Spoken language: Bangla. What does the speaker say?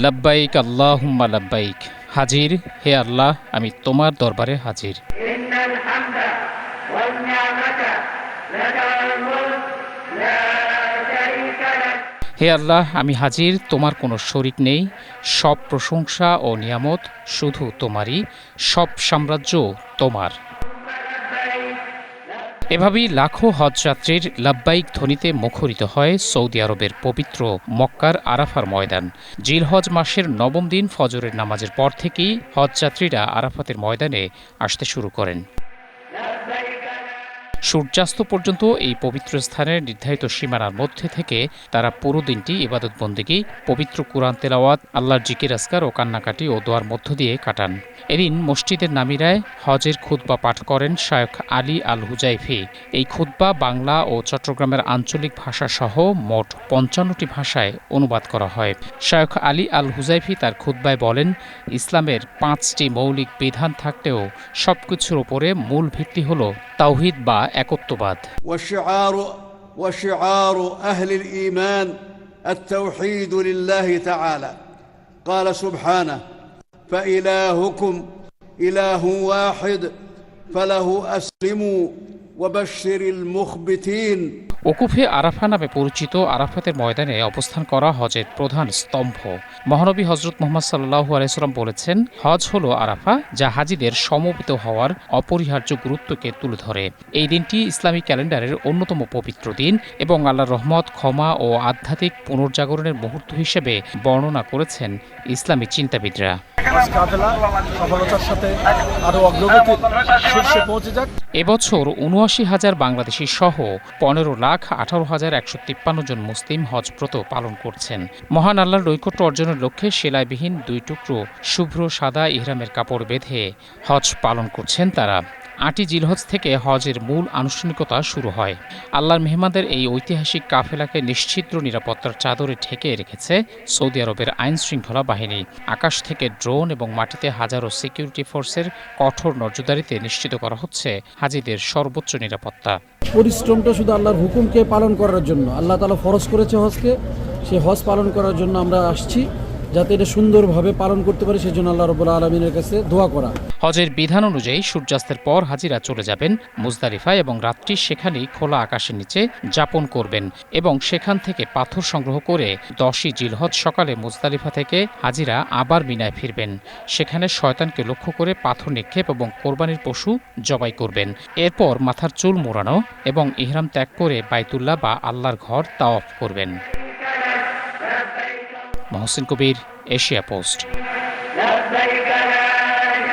লাব্বাইক আল্লাহুম্মা লাব্বাইক। হাজির হে আল্লাহ, আমি তোমার দরবারে হাজির। হে আল্লাহ, আমি হাজির, তোমার কোনো শরিক নেই। সব প্রশংসা ও নিয়ামত শুধু তোমারই, সব সাম্রাজ্য তোমার। এভাবেই লাখো হজযাত্রীর লাব্বাইক ধ্বনিতে মুখরিত হয় সৌদি আরবের পবিত্র মক্কার আরাফার ময়দান। জিলহজ মাসের নবম দিন ফজরের নামাজের পর থেকেই হজযাত্রীরা আরাফাতের ময়দানে আসতে শুরু করেন। সূর্যাস্ত পর্যন্ত এই পবিত্র স্থানের নির্ধারিত সীমানার মধ্যে থেকে তারা পুরো দিনটি ইবাদতবন্দেগী, পবিত্র কুরআন তেলাওয়াত, আল্লাহর জিকির আজকার ও কান্নাকাটি ও দোয়ার মধ্য দিয়ে কাটান। এদিন মসজিদের নামিরায় হজের খুতবা পাঠ করেন শায়খ আলী আল হুজাইফি। এই খুতবা বাংলা ও চট্টগ্রামের আঞ্চলিক ভাষাসহ মোট ৫৫টি ভাষায় অনুবাদ করা হয়। শায়খ আলী আল হুজাইফি তার খুতবায় বলেন, ইসলামের ৫টি মৌলিক বিধান থাকলেও সবকিছুর ওপরে মূল ভিত্তি হল তাওহীদ বা একত্ববাদ। وشعار أهل الإيمان التوحيد لله تعالى قال سبحانه فإلهكم إله واحد فله أسلموا وبشر المخبتين। ওকুফে আরাফা নামে পরিচিত আরাফাতের ময়দানে অবস্থান করা হজের প্রধান স্তম্ভ। মহানবী হজরত মুহাম্মদ সাল্লাল্লাহু আলাইহি সাল্লাম বলেছেন, হজ হলো আরাফা, যা হাজিদের সমবেত হওয়ার অপরিহার্য গুরুত্বকে তুলে ধরে। এই দিনটি ইসলামী ক্যালেন্ডারের অন্যতম পবিত্র দিন এবং আল্লাহর রহমত, ক্ষমা ও আধ্যাত্মিক পুনর্জাগরণের মুহূর্ত হিসেবে বর্ণনা করেছেন ইসলামী চিন্তাবিদরা। এবছর ৭৯,০০০ বাংলাদেশি সহ ১৫,১৮,১৫৩ জন মুসলিম হজব্রত পালন করছেন। মহান আল্লাহর নৈকট্য অর্জনের লক্ষ্যে সেলাইবিহীন ২ টুকরো শুভ্র সাদা ইহরামের কাপড় বেঁধে হজ পালন করছেন তারা। ৮ই জিলহজ থেকে হজের মূল আনুষ্ঠানিকতা শুরু হয়। আল্লাহর মেহমানদের এই ঐতিহাসিক কাফেলাকে নিশ্ছিদ্র নিরাপত্তার চাদরে ঢেকে রেখেছে সৌদি আরবের আইনশৃঙ্খলা বাহিনী। আকাশ থেকে ড্রোন এবং মাটিতে হাজারো সিকিউরিটি ফোর্সের কঠোর নজরদারিতে নিশ্চিত করা হচ্ছে হাজিদের সর্বোচ্চ নিরাপত্তা। পরিশ্রমটা শুধু আল্লাহর হুকুমকে পালন করার জন্য, আল্লাহ তাআলা ফরজ করেছে হজকে, সেই হজ পালন করার জন্য আমরা আসছি, যাতে এটা সুন্দরভাবে পালন করতে পারি, সেজন্য আল্লাহ রাব্বুল আলামিনের কাছে দোয়া করা। হজের বিধান অনুযায়ী সূর্যাস্তের পর হাজিরা চলে যাবেন মুজদালিফায় এবং রাত্রি সেখানেই খোলা আকাশের নিচে যাপন করবেন এবং সেখান থেকে পাথর সংগ্রহ করে ১০ই জিলহজ সকালে মুজদালিফা থেকে হাজিরা আবার মিনায় ফিরবেন। সেখানে শয়তানকে লক্ষ্য করে পাথর নিক্ষেপ এবং কোরবানির পশু জবাই করবেন। এরপর মাথার চুল মোড়ানো এবং ইহরাম ত্যাগ করে বাইতুল্লাহ বা আল্লাহর ঘর তাওয়াফ করবেন। মহসিন কবির, এশিয়া পোস্ট।